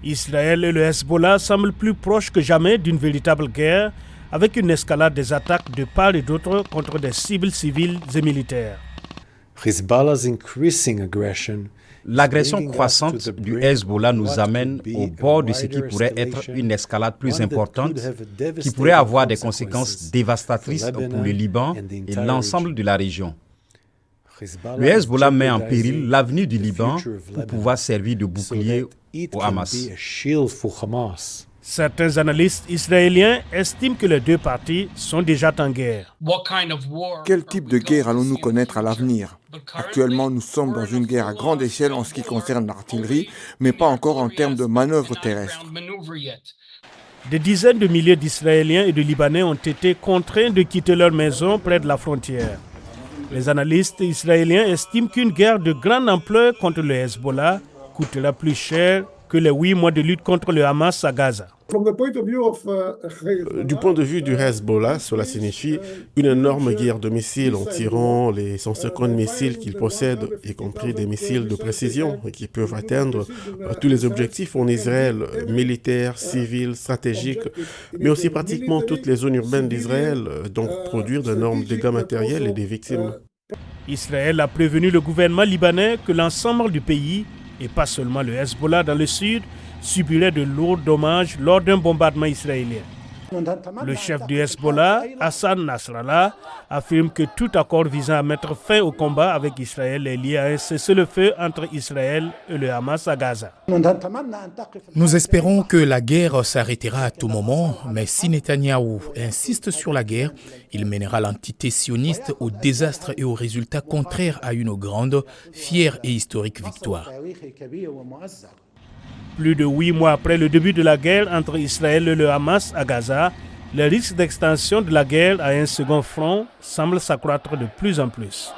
Israël et le Hezbollah semblent plus proches que jamais d'une véritable guerre, avec une escalade des attaques de part et d'autre contre des cibles civiles et militaires. L'agression croissante du Hezbollah nous amène au bord de ce qui pourrait être une escalade plus importante, qui pourrait avoir des conséquences dévastatrices pour le Liban et l'ensemble de la région. Le Hezbollah met en péril l'avenir du Liban pour pouvoir servir de bouclier au Hamas. Certains analystes israéliens estiment que les deux parties sont déjà en guerre. Quel type de guerre allons-nous connaître à l'avenir? Actuellement, nous sommes dans une guerre à grande échelle en ce qui concerne l'artillerie, mais pas encore en termes de manœuvres terrestres. Des dizaines de milliers d'Israéliens et de Libanais ont été contraints de quitter leur maison près de la frontière. Les analystes israéliens estiment qu'une guerre de grande ampleur contre le Hezbollah coûtera plus cher que les 8 mois de lutte contre le Hamas à Gaza. Du point de vue du Hezbollah, cela signifie une énorme guerre de missiles en tirant les 150 missiles qu'il possède, y compris des missiles de précision qui peuvent atteindre tous les objectifs en Israël, militaires, civils, stratégiques, mais aussi pratiquement toutes les zones urbaines d'Israël, donc produire d'énormes dégâts matériels et des victimes. Israël a prévenu le gouvernement libanais que l'ensemble du pays, et pas seulement le Hezbollah dans le sud, subirait de lourds dommages lors d'un bombardement israélien. Le chef du Hezbollah, Hassan Nasrallah, affirme que tout accord visant à mettre fin au combat avec Israël est lié à un cessez-le-feu entre Israël et le Hamas à Gaza. Nous espérons que la guerre s'arrêtera à tout moment, mais si Netanyahou insiste sur la guerre, il mènera l'entité sioniste au désastre et aux résultats contraires à une grande, fière et historique victoire. Plus de 8 mois après le début de la guerre entre Israël et le Hamas à Gaza, le risque d'extension de la guerre à un second front semble s'accroître de plus en plus.